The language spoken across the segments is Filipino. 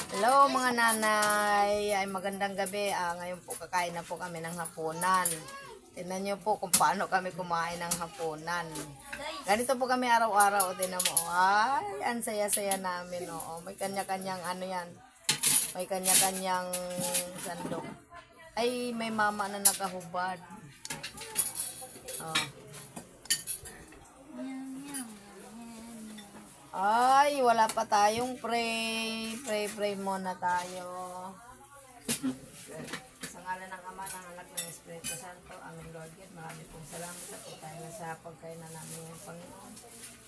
Hello mga nanay, ay magandang gabi. Ngayon po kakain na po kami ng hapunan. Tingnan nyo po kung paano kami kumain ng hapunan. Ganito po kami araw-araw. Tingnan mo, ay, ang saya-saya namin. Oh. May kanya-kanyang ano yan. May kanya-kanyang sandok. Ay, may mama na nakahubad. Oh. Ay, wala pa tayong pray. Pray muna tayo. Sa ngalan ng Ama, ng Anak, ng Espiritu Santo. Amen, Lord God. Marami pong salamat sa pagkain na sa pagkain na namin ng Panginoon.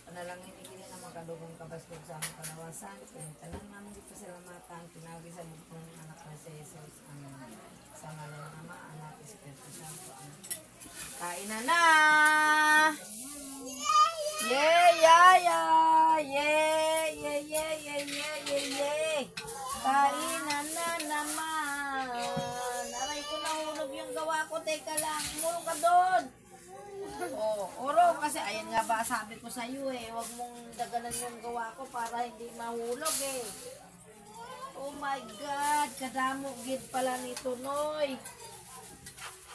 Panalangin ikili na magkadugong kabasbog sa aming kalawasan. Pinagtalan namin dito sa lamatan. Pinagi sa bukong ng anak na si Jesus. Amen. Sa ngalan ng Ama, Anak, Espiritu Santo. Amen. Kain na na! Kainan na naman. Aray ko, nahulog yung gawa ko. Teka lang, umulong ka doon. Oro, kasi ayan nga ba sabi ko sa iyo huwag mong dagalan yung gawa ko para hindi mahulog Oh my God, kadamo gid pala nito, Noy.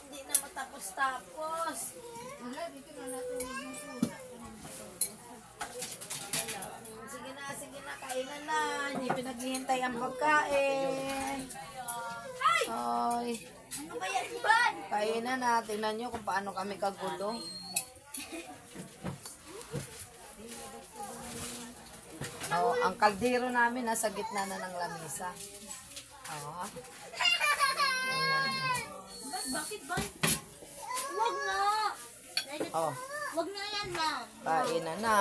Hindi na matapos-tapos. Dito na natin Sige na, kainan na. Hindi pinaghihintay ang pagkain. Ay! Ano ba yan, Iban? Kainan na. Tingnan nyo kung paano kami kagulo. Ang kaldero namin nasa gitna na ng lamesa. Bakit ba? Huwag na. Huwag na yan lang. Kainan na.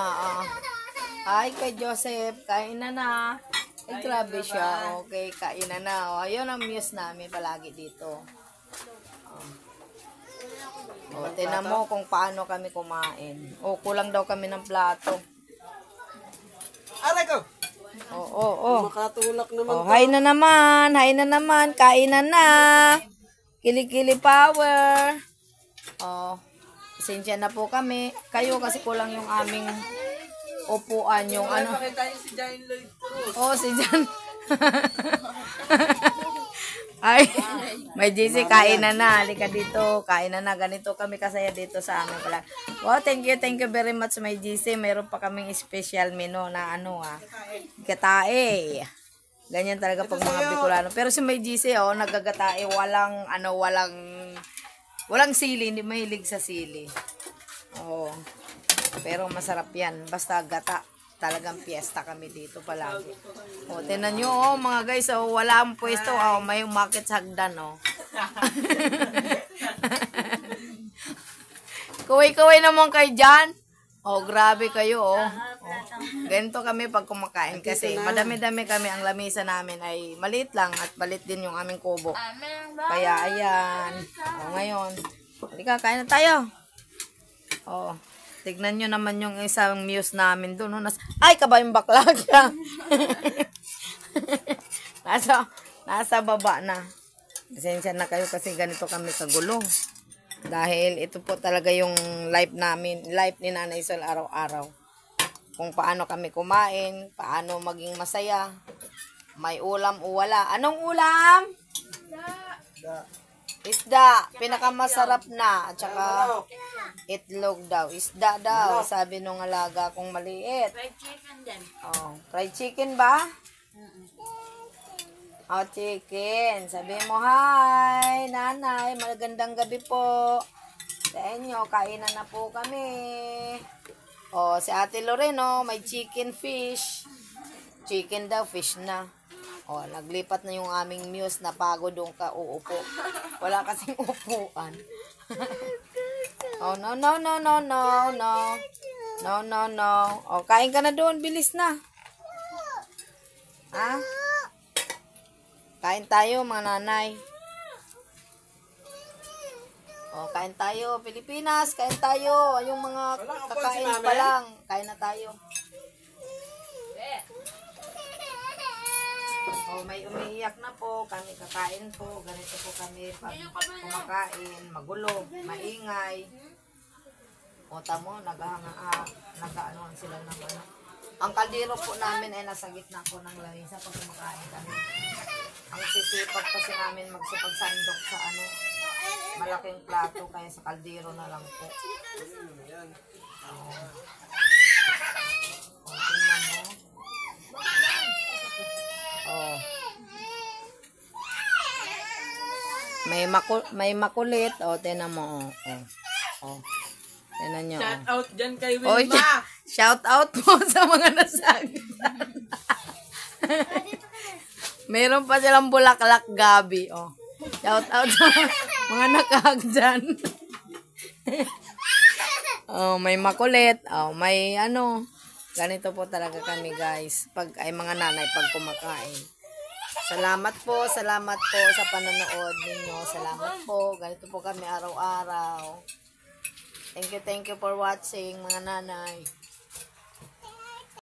Ay, kay Joseph, kain na na. Ay, grabe siya. Okay, kain na na. Ayun ang muse namin palagi dito. Tinan mo kung paano kami kumain. Kulang daw kami ng plato. Aray ko! Makatulak naman hay na naman. Kain na na. Kili-kili power. Pasensya na po kami. Kayo kasi kulang yung aming upuan yung ano. Si John Lloyd Cruz. Si John. Ay, may GC, kain na na. Halika dito. Kain na na. Ganito kami kasaya dito sa amin pala. Wow, thank you very much, may GC. Meron pa kaming special menu na gatae. Ganyan talaga pag mga Bicolano. Pero si may GC, nagagatae. Walang sili. Hindi mahilig sa sili. Pero masarap yan. Basta gata. Talagang piyesta kami dito palagi. Tinan nyo, mga guys. Wala ang pwesto. May market sa hagdan. Kuway-kuway naman kayo dyan. Grabe kayo. Ganito kami pag kumakain. Kasi madami-dami kami. Ang lamesa namin ay maliit lang. At balit din yung aming kubo. Kaya ayan. Ngayon. Halika, kain na tayo. Tignan nyo naman yung isang muse namin doon. Ay, kabayong bakla siya. nasa baba na. Pasensya na kayo kasi ganito kami kagulo. Dahil ito po talaga yung life namin. Life ni Nanay Sol araw-araw. Kung paano kami kumain. Paano maging masaya. May ulam o wala. Anong ulam? Isda. Pinakamasarap na. At saka itlog daw. Isda daw. Sabi nung alaga kong maliit. Fried chicken din. Fried chicken ba? Chicken. Sabi mo, hi, nanay. Magandang gabi po. Sa inyo, kainan na po kami. Si Ate Loreno, may chicken fish. Chicken daw, fish na. Naglipat na yung aming muse na pagod doon ka uupo. Wala kasing upuan. No. Kain ka na doon, bilis na. Kain tayo, mga nanay. Kain tayo, Pilipinas, kain tayo. Yung mga kakain pa lang, kain na tayo. May umiiyak na po, kami kakain po, ganito po kami pag kumakain, magulo, maingay. Tamo, nag-ano sila ng Ang kaldero po namin ay nasa gitna po ng lamesa pag kumakain kami. Ang sisipag kasi namin magsipagsandok sa ano, malaking plato kaya sa kaldero na lang po. Oh. Oh, tingnan mo. Oh. May makulit. Oh, tingnan mo. Oh. Tingnan nyo. Shout out dyan kay Oh, Wilma. shout out po sa mga nasagitan. Meron pa silang bulaklak gabi. Oh. Shout out sa mga nakahagdan. Oh, may makulit. Oh, may ano. Ganito po talaga kami, guys. Pag ay mga nanay pag kumakain. Salamat po sa panonood ninyo. Salamat po. Ganito po kami araw-araw. Thank you for watching, mga nanay.